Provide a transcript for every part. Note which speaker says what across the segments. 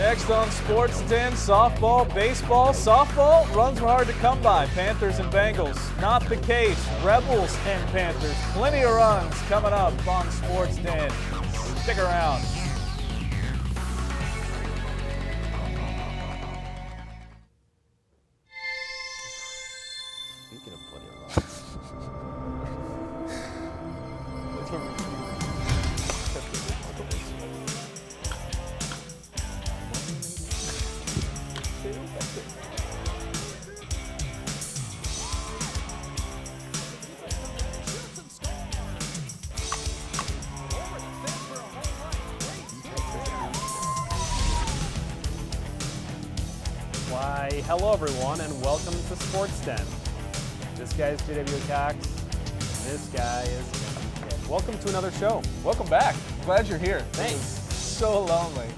Speaker 1: Next on Sports Den, softball, baseball. Softball, runs were hard to come by. Panthers and Bengals, not the case. Rebels and Panthers, plenty of runs coming up on Sports Den. Stick around.
Speaker 2: Speaking of plenty of runs. Why, hello everyone, and welcome to Sports Den. This guy is JW Cox. This guy is welcome to another show.
Speaker 1: Welcome back. Glad you're here.
Speaker 2: Thanks.
Speaker 1: It was so lonely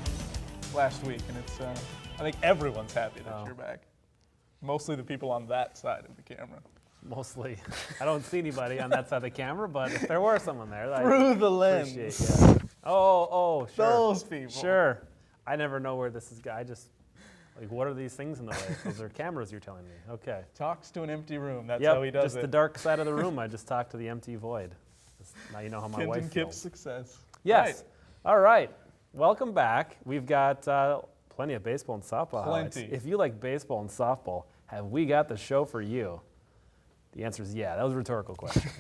Speaker 1: last week, and it's. I think everyone's happy that you're back. Mostly the people on that side of the camera.
Speaker 2: Mostly. I don't see anybody on that side of the camera, but if there were someone there,
Speaker 1: Through the lens.
Speaker 2: Yeah. Oh, sure.
Speaker 1: Those people.
Speaker 2: Sure. I never know where this is going. Like, what are these things in the way? Those are cameras, you're telling me. Okay.
Speaker 1: Talks to an empty room. That's how he does
Speaker 2: just
Speaker 1: it.
Speaker 2: the dark side of the room. I just talked to the empty void. Now you know how my wife
Speaker 1: Kenton
Speaker 2: feels.
Speaker 1: Kip's success.
Speaker 2: Yes.
Speaker 1: Right.
Speaker 2: All right. Welcome back. We've got plenty of baseball and softball highlights.
Speaker 1: Plenty.
Speaker 2: If you like baseball and softball, have we got the show for you? The answer is yeah. That was a rhetorical question.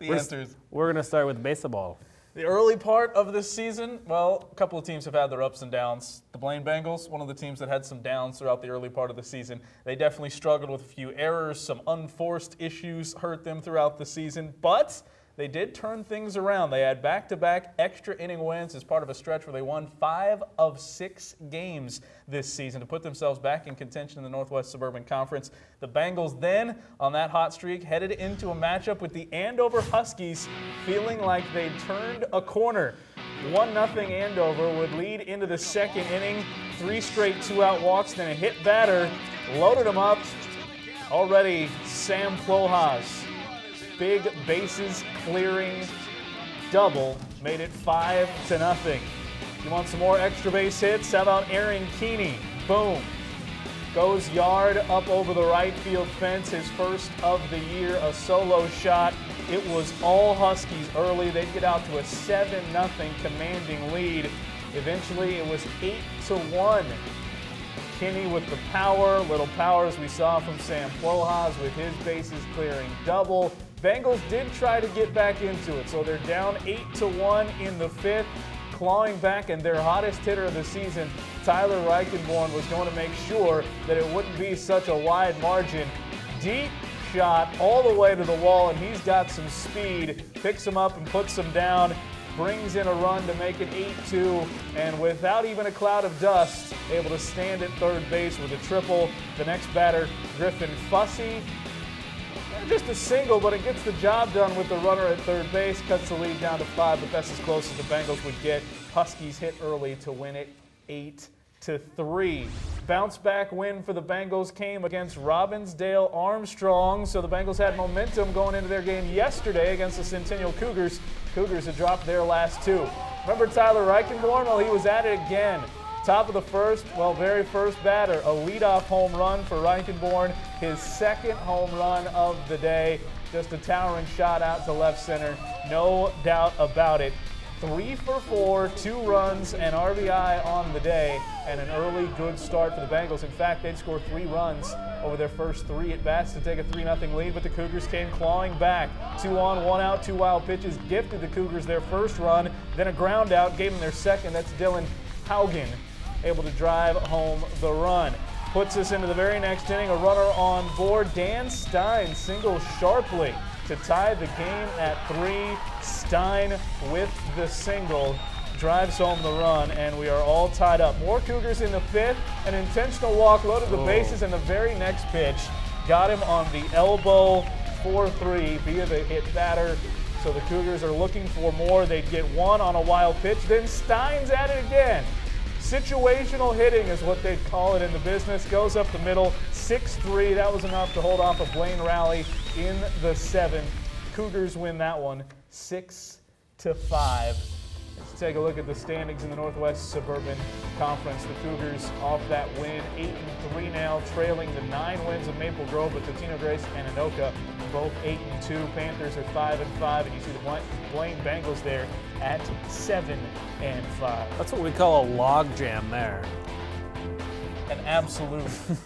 Speaker 2: We're going to start with baseball.
Speaker 1: The early part of this season, well, a couple of teams have had their ups and downs. The Blaine Bengals, one of the teams that had some downs throughout the early part of the season. They definitely struggled with a few errors. Some unforced issues hurt them throughout the season, but they did turn things around. They had back-to-back extra inning wins as part of a stretch where they won 5 of 6 games this season to put themselves back in contention in the Northwest Suburban Conference. The Bengals then, on that hot streak, headed into a matchup with the Andover Huskies, feeling like they'd turned a corner. 1-0 Andover would lead into the second inning. 3 straight 2-out walks, then a hit batter, loaded them up. Already Sam Ploha's big bases clearing double made it 5-0. You want some more extra base hits? How about Aaron Keeney? Boom. Goes yard up over the right field fence, his first of the year, a solo shot. It was all Huskies early. They'd get out to a 7-0 commanding lead. Eventually it was 8-1. Kinney with the power, little power as we saw from Sam Ploha's with his bases clearing double. Bengals did try to get back into it, so they're down 8-1 in the 5th, clawing back, and their hottest hitter of the season, Tyler Reichenborn, was going to make sure that it wouldn't be such a wide margin. Deep shot all the way to the wall, and he's got some speed, picks him up and puts him down, brings in a run to make it 8-2, and without even a cloud of dust, able to stand at third base with a triple. The next batter, Griffin Fussy. Just a single, but it gets the job done with the runner at third base, cuts the lead down to 5, but that's as close as the Bengals would get. Huskies hit early to win it 8-3. Bounce back win for the Bengals came against Robbinsdale Armstrong, so the Bengals had momentum going into their game yesterday against the Centennial Cougars. Cougars had dropped their last 2. Remember Tyler Reichenborn? Well, he was at it again. Top of the first, very first batter, a leadoff home run for Reichenborn, his second home run of the day. Just a towering shot out to left center, no doubt about it. 3 for 4, 2 runs, and RBI on the day, and an early good start for the Bengals. In fact, they'd score 3 runs over their first 3 at-bats to take a 3-0 lead, but the Cougars came clawing back. 2 on, 1 out, 2 wild pitches, gifted the Cougars their first run, then a ground out, gave them their second. That's Dylan Haugen, able to drive home the run. Puts us into the very next inning, a runner on board. Dan Stein singles sharply to tie the game at 3. Stein with the single drives home the run, and we are all tied up. More Cougars in the 5th, an intentional walk, loaded the bases, and the very next pitch got him on the elbow, 4-3 via the hit batter. So the Cougars are looking for more. They'd get 1 on a wild pitch, then Stein's at it again. Situational hitting is what they'd call it in the business. Goes up the middle, 6-3. That was enough to hold off a Blaine rally in the 7th. Cougars win that one 6-5. As take a look at the standings in the Northwest Suburban Conference. The Cougars off that win, 8-3 now, trailing the 9 wins of Maple Grove, but Totino Grace and Anoka both 8-2. Panthers are 5-5, and you see the Blaine Bengals there at 7-5.
Speaker 2: That's what we call a log jam there.
Speaker 1: An absolute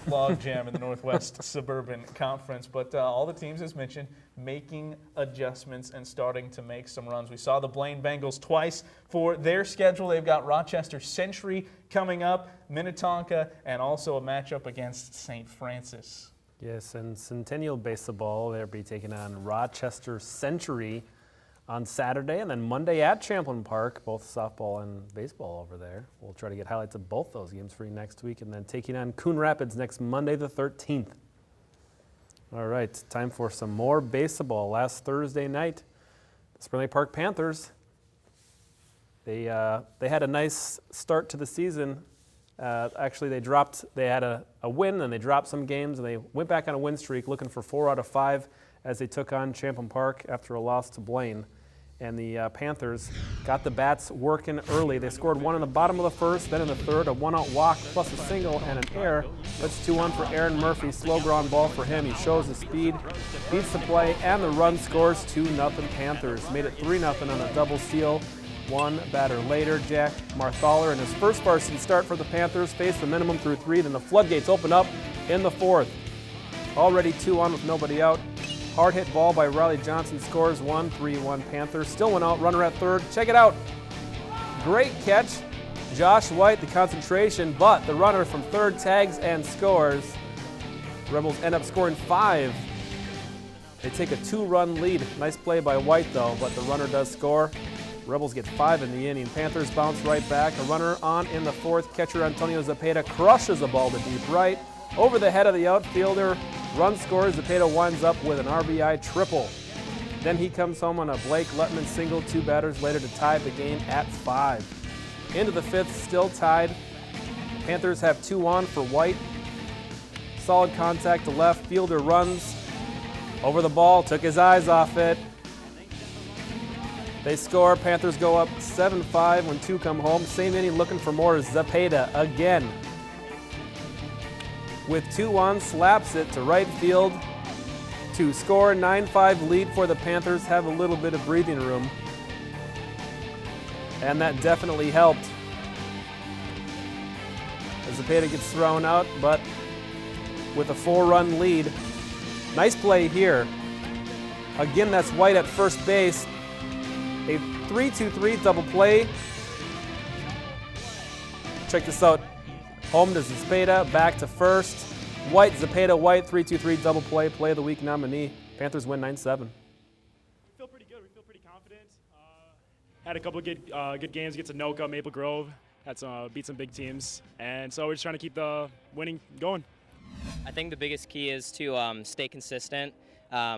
Speaker 1: logjam in the Northwest Suburban Conference, but all the teams, as mentioned, making adjustments and starting to make some runs. We saw the Blaine Bengals twice for their schedule. They've got Rochester Century coming up, Minnetonka, and also a matchup against St. Francis.
Speaker 2: Yes, and Centennial Baseball, they'll be taking on Rochester Century on Saturday, and then Monday at Champlain Park, both softball and baseball over there. We'll try to get highlights of both those games for you next week, and then taking on Coon Rapids next Monday the 13th. All right, time for some more baseball. Last Thursday night, the Spring Lake Park Panthers, they had a nice start to the season. Actually, they had a win, and they dropped some games, and they went back on a win streak, looking for 4 out of 5 as they took on Champlain Park after a loss to Blaine. And the Panthers got the bats working early. They scored 1 in the bottom of the first, then in the third, a 1-out walk plus a single and an error. That's 2-1 for Aaron Murphy. Slow ground ball for him. He shows the speed, beats the play, and the run scores 2-0 Panthers. Made it 3-0 on a double steal. One batter later, Jack Marthaler, in his first varsity start for the Panthers, faced the minimum through 3. Then the floodgates open up in the 4th. Already 2-1 with nobody out. Hard hit ball by Riley Johnson scores 1, 3-1 Panthers. Still went out, runner at third. Check it out. Great catch. Josh White, the concentration, but the runner from third tags and scores. Rebels end up scoring 5. They take a 2-run lead. Nice play by White, though, but the runner does score. Rebels get 5 in the inning. Panthers bounce right back. A runner on in the 4th. Catcher Antonio Zepeda crushes a ball to deep right. Over the head of the outfielder. Run scores. Zepeda winds up with an RBI triple. Then he comes home on a Blake Lettman single 2 batters later to tie the game at 5. Into the 5th, still tied. Panthers have 2 on for White. Solid contact to left. Fielder runs over the ball, took his eyes off it. They score. Panthers go up 7-5 when 2 come home. Same inning, looking for more. Zepeda again. With 2 on, slaps it to right field to score. 9-5 lead for the Panthers. Have a little bit of breathing room. And that definitely helped. As Zepeda gets thrown out, but with a 4-run lead. Nice play here. Again, that's White at first base. A 3-2-3 double play. Check this out. Home to Zepeda, back to first. White, Zepeda, White, 3-2-3 double play. Play of the week nominee. Panthers win 9-7.
Speaker 3: We feel pretty good. We feel pretty confident. Had a couple of good games against Anoka, Maple Grove. Had some beat some big teams, and so we're just trying to keep the winning going.
Speaker 4: I think the biggest key is to stay consistent.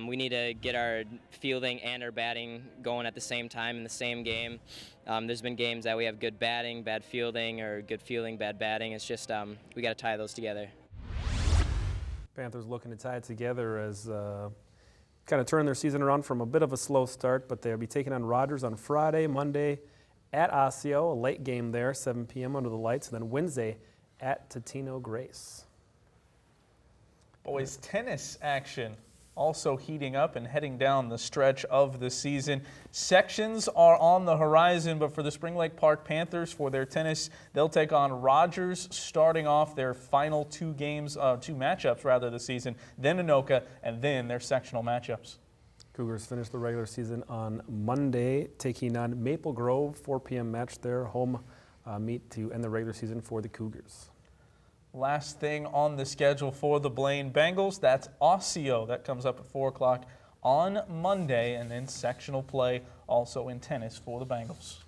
Speaker 4: We need to get our fielding and our batting going at the same time in the same game. There's been games that we have good batting, bad fielding, or good fielding, bad batting. It's just we got to tie those together.
Speaker 2: Panthers looking to tie it together as kind of turn their season around from a bit of a slow start, but they'll be taking on Rogers on Friday, Monday at Osseo, a late game there, 7 p.m. under the lights, and then Wednesday at Totino Grace.
Speaker 1: Boys tennis action also heating up and heading down the stretch of the season. Sections are on the horizon, but for the Spring Lake Park Panthers, for their tennis, they'll take on Rogers starting off their final 2 matchups rather this season, then Anoka, and then their sectional matchups.
Speaker 2: Cougars finish the regular season on Monday, taking on Maple Grove, 4 p.m. match there, home meet to end the regular season for the Cougars.
Speaker 1: Last thing on the schedule for the Blaine Bengals, that's Osseo. That comes up at 4 o'clock on Monday, and then sectional play also in tennis for the Bengals.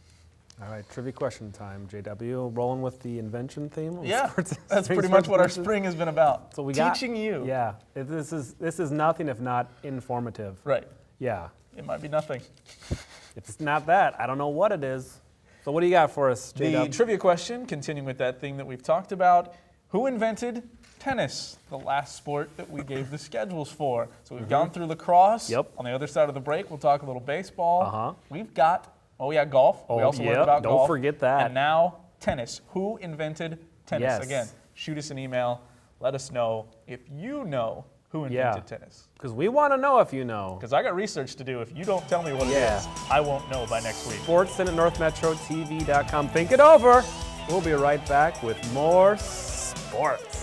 Speaker 2: All right, trivia question time, JW. Rolling with the invention theme?
Speaker 1: Yeah, that's pretty much what our spring has been about.
Speaker 2: So we
Speaker 1: teaching you.
Speaker 2: Yeah, this is nothing if not informative.
Speaker 1: Right.
Speaker 2: Yeah.
Speaker 1: It might be nothing.
Speaker 2: If it's not that, I don't know what it is. So what do you got for us, JW?
Speaker 1: The trivia question, continuing with that theme that we've talked about, who invented tennis, the last sport that we gave the schedules for? So we've gone through lacrosse.
Speaker 2: Yep.
Speaker 1: On the other side of the break, we'll talk a little baseball. We've got Oh, yeah, golf. We also learned about golf.
Speaker 2: Don't forget that.
Speaker 1: And now, tennis. Who invented tennis?
Speaker 2: Yes.
Speaker 1: Again, shoot us an email. Let us know if you know who invented tennis.
Speaker 2: Because we want to know if you know.
Speaker 1: Because I got research to do. If you don't tell me what it is, I won't know by next week.
Speaker 2: Sportscenter at NorthMetroTV.com. Think it over. We'll be right back with more sports.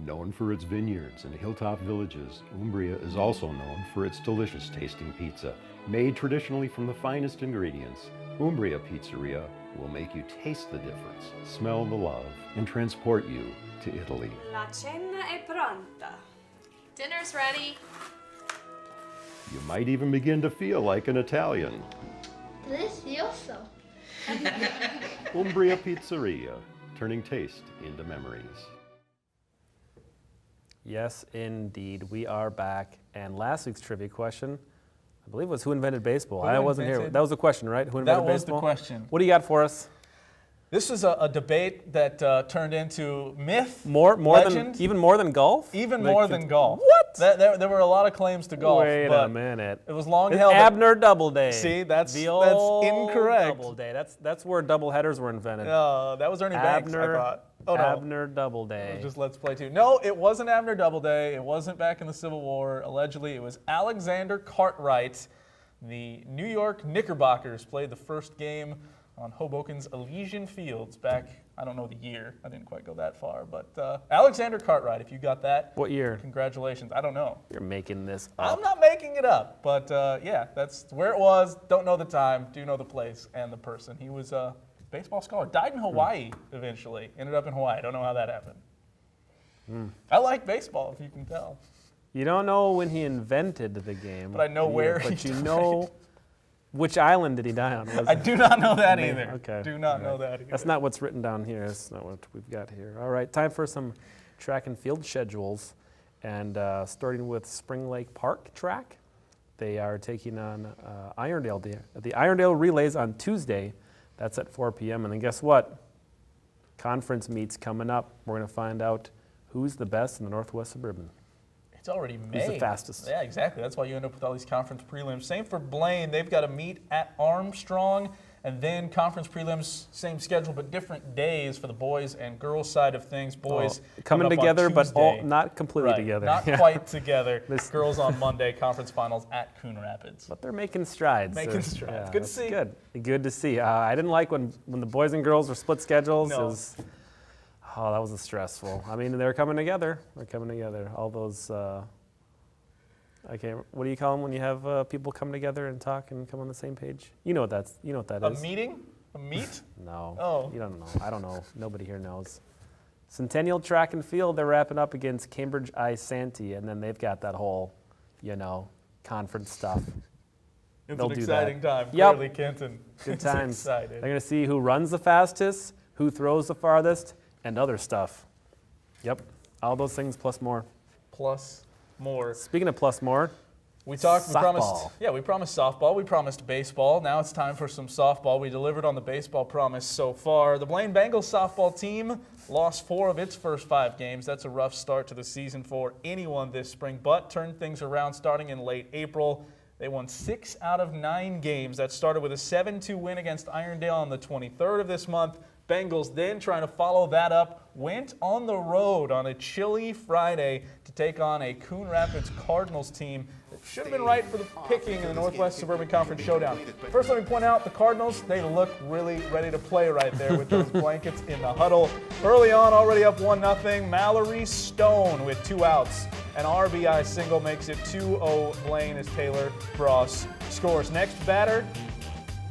Speaker 5: Known for its vineyards and hilltop villages, Umbria is also known for its delicious tasting pizza. Made traditionally from the finest ingredients, Umbria Pizzeria will make you taste the difference, smell the love, and transport you to Italy.
Speaker 6: La cena è pronta.
Speaker 7: Dinner's ready.
Speaker 5: You might even begin to feel like an Italian.
Speaker 8: Delicioso.
Speaker 5: Umbria Pizzeria, turning taste into memories.
Speaker 2: Yes, indeed. We are back. And last week's trivia question, I believe, was who invented baseball? I wasn't here. That was the question, right? Who invented baseball?
Speaker 1: That was the question.
Speaker 2: What do you got for us?
Speaker 1: This is a debate that turned into myth,
Speaker 2: legend.
Speaker 1: even
Speaker 2: more than golf?
Speaker 1: Even more than golf.
Speaker 2: What?
Speaker 1: There were a lot of claims to golf.
Speaker 2: Wait a minute.
Speaker 1: It was long
Speaker 2: it's
Speaker 1: held.
Speaker 2: Abner Doubleday.
Speaker 1: See, that's
Speaker 2: incorrect.
Speaker 1: Doubleday.
Speaker 2: That's where doubleheaders were invented.
Speaker 1: That was Ernie Banks, I thought. Oh, no.
Speaker 2: Abner Doubleday.
Speaker 1: Just Let's Play 2. No, it wasn't Abner Doubleday. It wasn't back in the Civil War. Allegedly, it was Alexander Cartwright. The New York Knickerbockers played the first game on Hoboken's Elysian Fields back, I don't know the year. I didn't quite go that far. But Alexander Cartwright, if you got that.
Speaker 2: What year?
Speaker 1: Congratulations. I don't know.
Speaker 2: You're making this up.
Speaker 1: I'm not making it up. But yeah, that's where it was. Don't know the time. Do know the place and the person. He was a baseball scholar. Died in Hawaii eventually. Ended up in Hawaii. Don't know how that happened. I like baseball, if you can tell.
Speaker 2: You don't know when he invented the game.
Speaker 1: But I know where he
Speaker 2: But you know which island did he die on?
Speaker 1: I do not know that either.
Speaker 2: Okay.
Speaker 1: Do not know that either.
Speaker 2: That's not what's written down here. That's not what we've got here. All right, time for some track and field schedules. And starting with Spring Lake Park track, they are taking on Irondale. The Irondale Relays on Tuesday. That's at 4 p.m. And then guess what? Conference meets coming up. We're going to find out who's the best in the Northwest Suburban.
Speaker 1: It's already May.
Speaker 2: Who's the fastest?
Speaker 1: Yeah, exactly. That's why you end up with all these conference prelims. Same for Blaine. They've got to meet at Armstrong, and then conference prelims, same schedule, but different days for the boys and girls side of things. Boys
Speaker 2: coming together, but not completely together.
Speaker 1: Not quite together. Girls on Monday, conference finals at Coon Rapids.
Speaker 2: But they're making strides.
Speaker 1: Making strides.
Speaker 2: Yeah,
Speaker 1: good to see.
Speaker 2: Good to see. I didn't like when the boys and girls were split schedules.
Speaker 1: No.
Speaker 2: That was stressful. I mean, they're coming together. They're coming together. All those, what do you call them when you have people come together and talk and come on the same page? You know what that is.
Speaker 1: A meeting? A meet?
Speaker 2: No.
Speaker 1: Oh.
Speaker 2: You don't know. I don't know. Nobody here knows. Centennial Track and Field, they're wrapping up against Cambridge I-Santee, and then they've got that whole, conference stuff.
Speaker 1: It's
Speaker 2: They'll
Speaker 1: an
Speaker 2: do
Speaker 1: exciting
Speaker 2: that.
Speaker 1: time.
Speaker 2: Yep.
Speaker 1: Clearly, Kenton.
Speaker 2: Good
Speaker 1: It's
Speaker 2: times.
Speaker 1: exciting.
Speaker 2: They're going to see who runs the fastest, who throws the farthest, and other stuff. Yep, all those things plus more.
Speaker 1: Plus more.
Speaker 2: Speaking of plus more,
Speaker 1: we promised softball, we promised baseball. Now it's time for some softball. We delivered on the baseball promise so far. The Blaine Bengals softball team lost 4 of its first 5 games. That's a rough start to the season for anyone this spring, but turned things around starting in late April. They won 6 out of 9 games. That started with a 7-2 win against Irondale on the 23rd of this month. Bengals then, trying to follow that up, went on the road on a chilly Friday to take on a Coon Rapids Cardinals team that should have been right for the picking in the Northwest Suburban Conference Showdown. First, let me point out the Cardinals, they look really ready to play right there with those blankets in the huddle. Early on, already up 1-0, Mallory Stone with 2 outs. An RBI single makes it 2-0 Blaine as Taylor Frost scores. Next batter,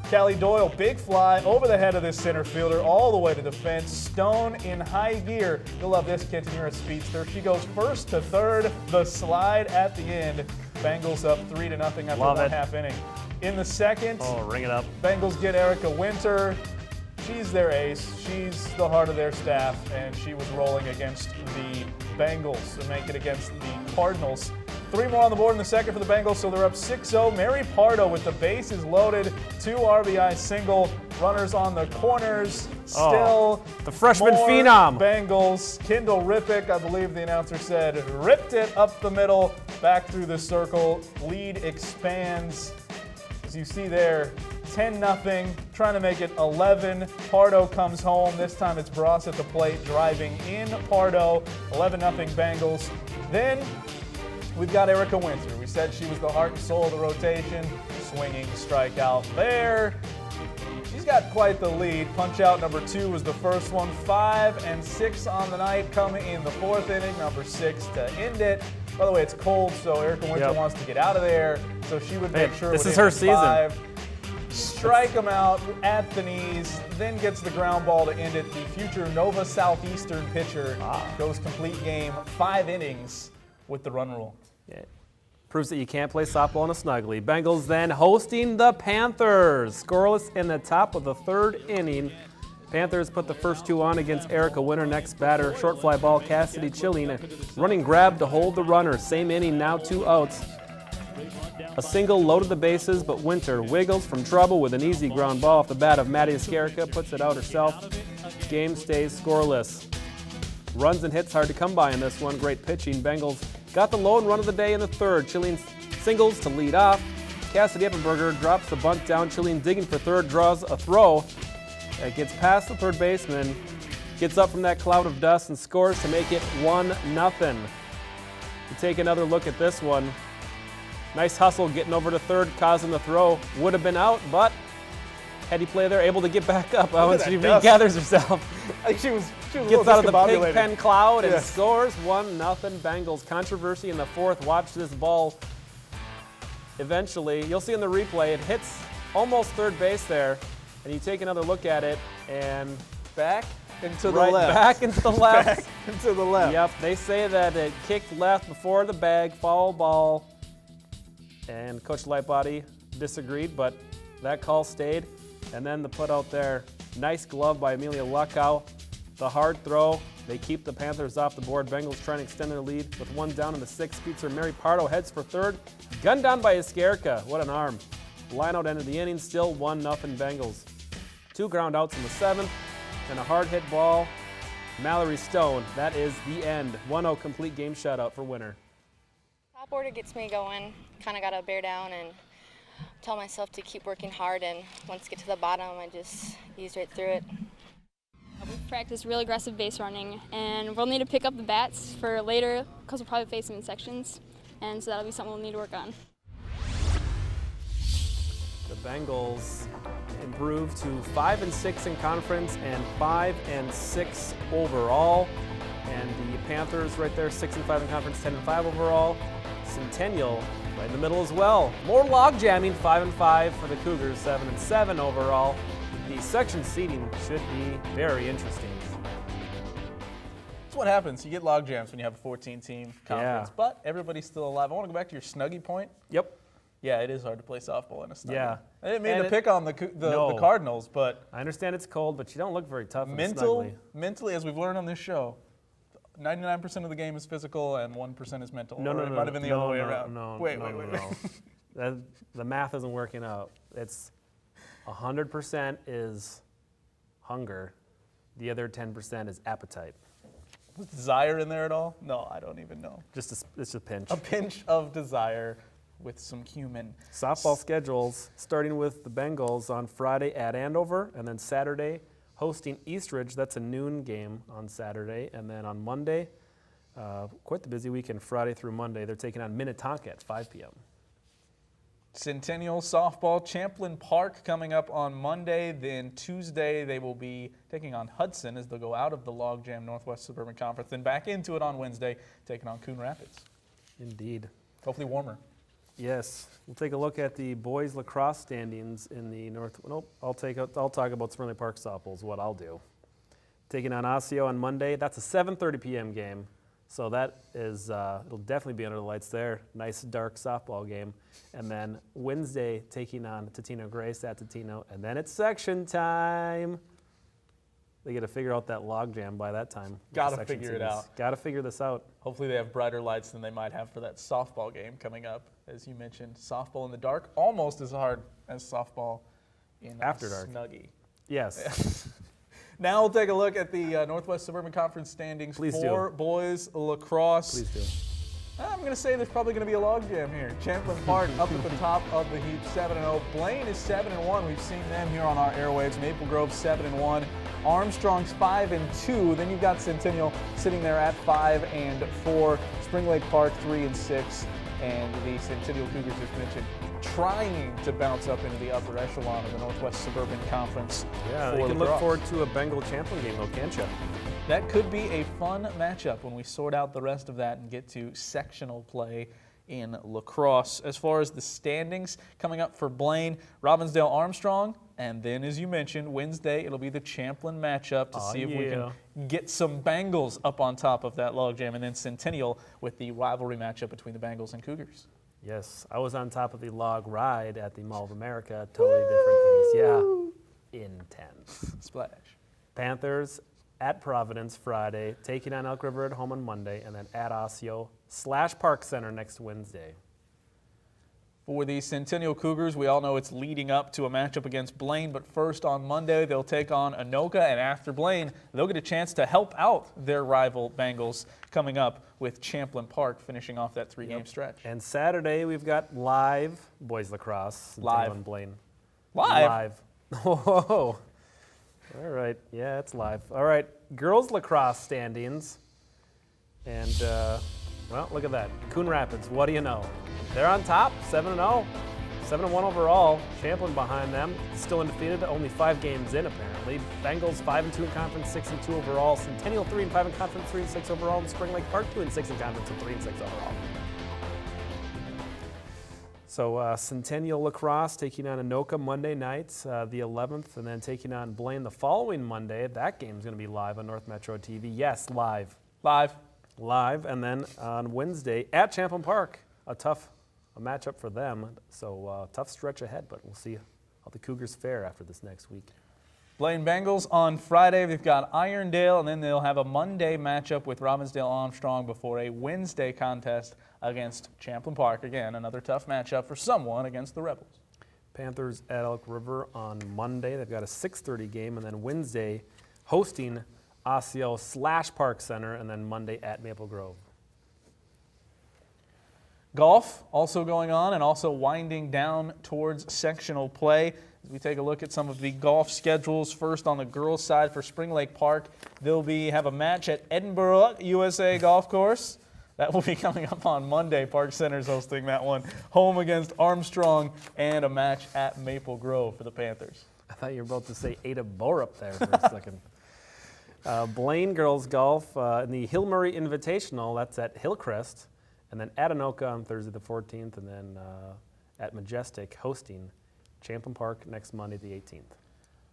Speaker 1: Callie Doyle, big fly over the head of this center fielder all the way to the fence. Stone in high gear. You'll love this kid, you're a speedster. She goes first to third, the slide at the end. Bengals up 3-0 after 1/2 inning. In the second,
Speaker 2: ring it up.
Speaker 1: Bengals get Erica Winter. She's their ace. She's the heart of their staff, and she was rolling against the Bengals to make it against the Cardinals. 3 more on the board in the second for the Bengals, so they're up 6-0. Mary Pardo with the bases loaded, 2 RBI single, runners on the corners. Still,
Speaker 2: the freshman
Speaker 1: more
Speaker 2: phenom.
Speaker 1: Bengals. Kendall Rippick, I believe the announcer said, ripped it up the middle, back through the circle. Lead expands. As you see there, 10-0, trying to make it 11. Pardo comes home. This time it's Bross at the plate, driving in Pardo. 11-0 Bengals. Then we've got Erica Winter. We said she was the heart and soul of the rotation. Swinging strikeout there. She's got quite the lead. Punch out number 2 was the first one. 5 and 6 on the night, coming in the 4th inning. Number 6 to end it. By the way, it's cold, so Erica Winter wants to get out of there. So she would make sure
Speaker 2: this
Speaker 1: it
Speaker 2: is
Speaker 1: would
Speaker 2: her
Speaker 1: end
Speaker 2: season.
Speaker 1: 5. Strike him out at the knees, then gets the ground ball to end it. The future Nova Southeastern pitcher goes complete game, 5 innings with the run rule.
Speaker 2: Yeah. Proves that you can't play softball in a snuggly. Bengals then hosting the Panthers. Scoreless in the top of the 3rd inning. Panthers put the first 2 on against Erica Winter. Next batter, short fly ball, Cassidy Chilling. A running grab to hold the runner. Same inning, now 2 outs. A single loaded the bases, but Winter wiggles from trouble with an easy ground ball off the bat of Maddie Escarica, puts it out herself. Game stays scoreless. Runs and hits hard to come by in this one. Great pitching. Bengals got the lone run of the day in the 3rd. Chilling singles to lead off. Cassidy Eppenberger drops the bunt down. Chilling digging for 3rd, draws a throw. It gets past the 3rd baseman, gets up from that cloud of dust and scores to make it 1-0. You take another look at this one. Nice hustle getting over to 3rd, causing the throw. Would have been out, but heady play there, able to get back up once she regathers herself.
Speaker 1: I think she was
Speaker 2: Gets out of the pig
Speaker 1: discombobulated.
Speaker 2: pen cloud and scores 1-0 Bengals. Controversy in the 4th. Watch this ball. Eventually, you'll see in the replay, it hits almost 3rd base there, and you take another look at it, and
Speaker 1: Back into the
Speaker 2: right
Speaker 1: left.
Speaker 2: back into the left.
Speaker 1: Back into the left.
Speaker 2: Yep, they say that it kicked left before the bag, foul ball, and Coach Lightbody disagreed, but that call stayed. And then the put out there, nice glove by Amelia Luckow. The hard throw, they keep the Panthers off the board. Bengals trying to extend their lead with 1 down in the 6th. Pizza Mary Pardo heads for 3rd. Gunned down by Escarica. What an arm. Line out end of the inning, still 1-0 Bengals. 2 ground outs in the 7th, and a hard hit ball. Mallory Stone, that is the end. 1-0 complete game shutout for Winter.
Speaker 9: Top order gets me going. Kind of got to bear down and tell myself to keep working hard, and once I get to the bottom, I just ease right through it.
Speaker 10: We've practiced real aggressive base running, and we'll need to pick up the bats for later because we'll probably face them in sections, and so that'll be something we'll need to work on.
Speaker 2: The Bengals improved to 5-6 in conference and 5-6 overall. And the Panthers right there, 6-5 in conference, 10-5 overall. Centennial right in the middle as well. More log jamming, 5-5 for the Cougars, 7-7 overall. The section seeding should be very interesting.
Speaker 1: That's what happens. You get log jams when you have a 14-team conference,
Speaker 2: Yeah.
Speaker 1: but everybody's still alive. I want to go back to your snuggie point.
Speaker 2: Yep.
Speaker 1: Yeah, it is hard to play softball in a snuggie.
Speaker 2: Yeah.
Speaker 1: I didn't mean
Speaker 2: And
Speaker 1: to pick on the
Speaker 2: No.
Speaker 1: Cardinals, but
Speaker 2: I understand it's cold, but you don't look very tough in a snuggly.
Speaker 1: mentally, as we've learned on this show, 99% of the game is physical and 1% is mental.
Speaker 2: No,
Speaker 1: Or
Speaker 2: no,
Speaker 1: it
Speaker 2: no.
Speaker 1: might have been the other way around.
Speaker 2: No,
Speaker 1: wait.
Speaker 2: The math isn't working out. It's 100% is hunger. The other 10% is appetite.
Speaker 1: Was desire in there at all? No, I don't even know.
Speaker 2: It's a pinch.
Speaker 1: A pinch of desire with some cumin.
Speaker 2: Softball schedules starting with the Bengals on Friday at Andover, and then Saturday hosting Eastridge. That's a noon game on Saturday, and then on Monday, quite the busy weekend, Friday through Monday. They're taking on Minnetonka at 5 p.m.
Speaker 1: Centennial softball, Champlin Park coming up on Monday. Then Tuesday they will be taking on Hudson as they'll go out of the Logjam Northwest Suburban Conference. Then back into it on Wednesday, taking on Coon Rapids.
Speaker 2: Indeed.
Speaker 1: Hopefully warmer.
Speaker 2: Yes. We'll take a look at the boys lacrosse standings in the North. Nope. I'll talk about Springley Park softball is what I'll do. Taking on Osseo on Monday. That's a 7:30 p.m. game. So that is, it'll definitely be under the lights there. Nice dark softball game. And then Wednesday, taking on Totino Grace at Totino. And then it's section time. They got to figure out that logjam by that time.
Speaker 1: Got to figure it out.
Speaker 2: Got to figure this out.
Speaker 1: Hopefully they have brighter lights than they might have for that softball game coming up. As you mentioned, softball in the dark, almost as hard as softball in
Speaker 2: After dark.
Speaker 1: Snuggie.
Speaker 2: Yes.
Speaker 1: Now we'll take a look at the Northwest Suburban Conference standings for boys lacrosse.
Speaker 2: Please do.
Speaker 1: I'm going to say there's probably going to be a logjam here. Champlin Park up at the top of the heap, 7-0. Blaine is 7-1. We've seen them here on our airwaves. Maple Grove 7-1. Armstrong's 5-2. Then you've got Centennial sitting there at 5-4. Spring Lake Park 3-6. And the Centennial Cougars, as mentioned, trying to bounce up into the upper echelon of the Northwest Suburban Conference.
Speaker 2: Yeah, they can look forward to a Bengal Champlin game, though, can't you?
Speaker 1: That could be a fun matchup when we sort out the rest of that and get to sectional play in lacrosse. As far as the standings coming up for Blaine, Robbinsdale Armstrong, and then, as you mentioned, Wednesday it'll be the Champlin matchup to see if we can get some Bengals up on top of that logjam, and then Centennial with the rivalry matchup between the Bengals and Cougars.
Speaker 2: Yes, I was on top of the log ride at the Mall of America. Totally different things. Yeah, intense.
Speaker 1: Splash.
Speaker 2: Panthers at Providence Friday, taking on Elk River at home on Monday, and then at Osseo/Park Center next Wednesday.
Speaker 1: For the Centennial Cougars, we all know it's leading up to a matchup against Blaine, but first on Monday they'll take on Anoka, and after Blaine, they'll get a chance to help out their rival Bengals coming up with Champlin Park finishing off that three-game stretch.
Speaker 2: And Saturday we've got live boys lacrosse. Centennial and Blaine.
Speaker 1: Live?
Speaker 2: Oh. All right, yeah, it's live. All right, girls lacrosse standings. And, well, look at that. Coon Rapids, what do you know? They're on top, 7-0. 7-1 overall. Champlin behind them, still undefeated, only 5 games in, apparently. Bengals 5-2 in conference, 6-2 overall. Centennial 3-5 in conference, 3-6 overall. And Spring Lake Park 2-6 in conference, and 3-6 overall. So Centennial lacrosse taking on Anoka Monday nights, the 11th, and then taking on Blaine the following Monday. That game's going to be live on North Metro TV. Yes, live. Live, and then on Wednesday at Champlin Park, a matchup for them. So tough stretch ahead, but we'll see how the Cougars fare after this next week.
Speaker 1: Blaine Bengals on Friday. They've got Irondale, and then they'll have a Monday matchup with Robbinsdale Armstrong before a Wednesday contest against Champlin Park. Again, another tough matchup for someone against the Rebels.
Speaker 2: Panthers at Elk River on Monday. They've got a 6:30 game, and then Wednesday hosting Osseo/Park Center, and then Monday at Maple Grove.
Speaker 1: Golf also going on and also winding down towards sectional play. As we take a look at some of the golf schedules, first on the girls' side for Spring Lake Park, they'll have a match at Edinburgh USA Golf Course. That will be coming up on Monday. Park Center's hosting that one. Home against Armstrong, and a match at Maple Grove for the Panthers.
Speaker 2: I thought you were about to say Ada Borup there for a second. Blaine girls golf in the Hill Murray Invitational. That's at Hillcrest. And then at Anoka on Thursday the 14th, and then at Majestic hosting Champlin Park next Monday the 18th.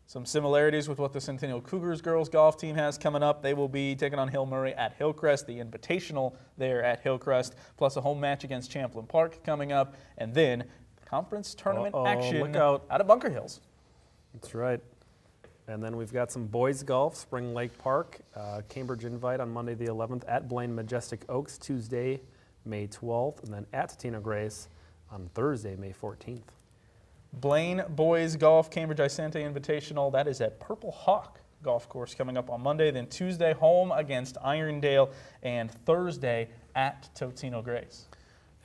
Speaker 1: Some similarities with what the Centennial Cougars girls golf team has coming up. They will be taking on Hill Murray at Hillcrest, the Invitational there at Hillcrest, plus a home match against Champlin Park coming up, and then conference tournament action
Speaker 2: look out
Speaker 1: at Bunker Hills.
Speaker 2: That's right. And then we've got some boys golf, Spring Lake Park, Cambridge Invite on Monday the 11th, at Blaine Majestic Oaks Tuesday, May 12th, and then at Tina Grace on Thursday, May 14th.
Speaker 1: Blaine Boys Golf, Cambridge Isante Invitational. That is at Purple Hawk Golf Course coming up on Monday. Then Tuesday, home against Irondale, and Thursday at Totino Grace.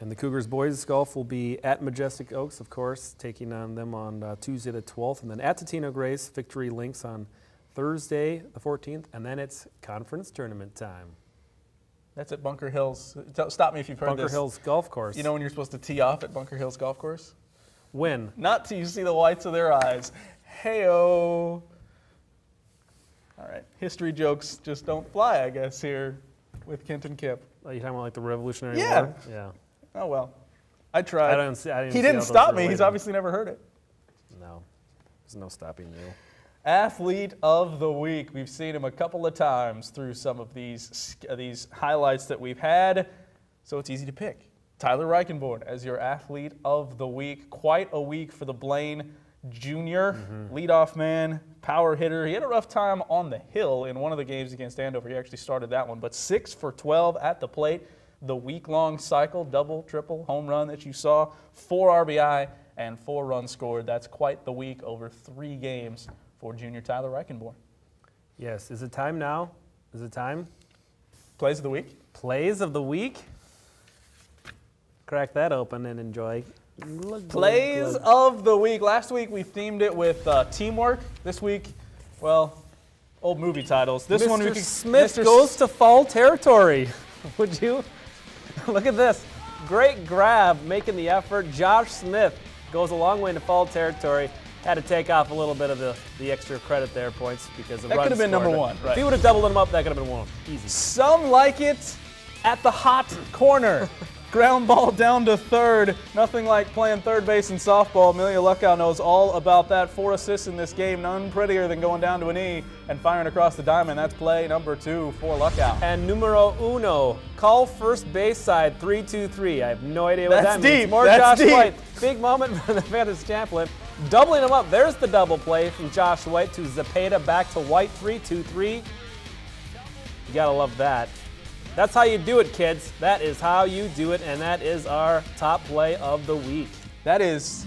Speaker 2: And the Cougars boys golf will be at Majestic Oaks, of course, taking on them on Tuesday the 12th, and then at Totino Grace, Victory Links on Thursday the 14th, and then it's conference tournament time.
Speaker 1: That's at Bunker Hills. Stop me if you've heard this.
Speaker 2: Bunker Hills Golf Course.
Speaker 1: You know when you're supposed to tee off at Bunker Hills Golf Course?
Speaker 2: When?
Speaker 1: Not till you see the whites of their eyes. Hey-o. All right. History jokes just don't fly, I guess, here with Kent and Kip.
Speaker 2: Oh, you talking about like the Revolutionary
Speaker 1: Yeah.
Speaker 2: War? Yeah.
Speaker 1: Oh, well. I tried.
Speaker 2: He
Speaker 1: didn't stop me. He's obviously never heard it.
Speaker 2: No. There's no stopping you.
Speaker 1: Athlete of the Week. We've seen him a couple of times through some of these highlights that we've had, so it's easy to pick. Tyler Reichenborn as your Athlete of the Week. Quite a week for the Blaine Junior leadoff man, power hitter. He had a rough time on the hill in one of the games against Andover. He actually started that one, but 6 for 12 at the plate. The week-long cycle, double, triple, home run that you saw, 4 RBI and 4 runs scored. That's quite the week over 3 games for junior Tyler Reichenborn.
Speaker 2: Yes, is it time now? Is it time?
Speaker 1: Plays of the week.
Speaker 2: Plays of the week. Crack that open and enjoy.
Speaker 1: Plays of the week. Last week we themed it with teamwork. This week, well, old movie titles. This one,
Speaker 2: Mr. Smith goes to foul territory. Would you? Look at this. Great grab, making the effort. Josh Smith goes a long way into foul territory. Had to take off a little bit of the extra credit there, points, because the
Speaker 1: That
Speaker 2: run
Speaker 1: could have been
Speaker 2: scored.
Speaker 1: number 1, right?
Speaker 2: If he would have doubled him up, that could have been one. Easy.
Speaker 1: Some like it at the hot corner. Ground ball down to third. Nothing like playing third base in softball. Amelia Luckow knows all about that. 4 assists in this game. None prettier than going down to a knee and firing across the diamond. That's play number 2 for Luckow.
Speaker 2: And numero uno, call first base side 3-2-3. I have no idea what
Speaker 1: That's
Speaker 2: that means.
Speaker 1: deep.
Speaker 2: More
Speaker 1: That's
Speaker 2: Josh
Speaker 1: deep.
Speaker 2: White. Big moment for the Panthers champion. Doubling him up. There's the double play from Josh White to Zepeda, back to White, 3-2-3. You gotta love that. That's how you do it, kids. That is how you do it, and that is our top play of the week.
Speaker 1: That is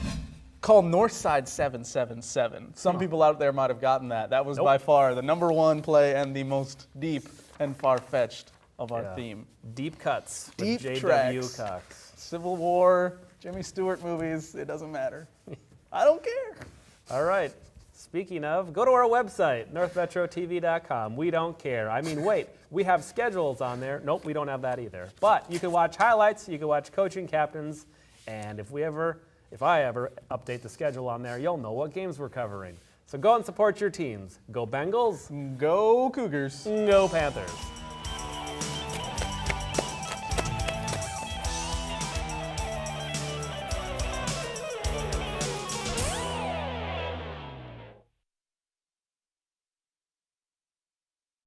Speaker 1: called Northside 777. Some people out there might have gotten that. That was by far the number 1 play and the most deep and far-fetched of our theme.
Speaker 2: Deep cuts with
Speaker 1: Deep
Speaker 2: J.W.
Speaker 1: tracks.
Speaker 2: Cox.
Speaker 1: Civil War, Jimmy Stewart movies, it doesn't matter. I don't care.
Speaker 2: All right. Speaking of, go to our website, northmetrotv.com. We don't care. I mean, wait, we have schedules on there. Nope, we don't have that either. But you can watch highlights, you can watch coaching captains, and if I ever update the schedule on there, you'll know what games we're covering. So go and support your teams. Go Bengals.
Speaker 1: Go Cougars.
Speaker 2: Go Panthers.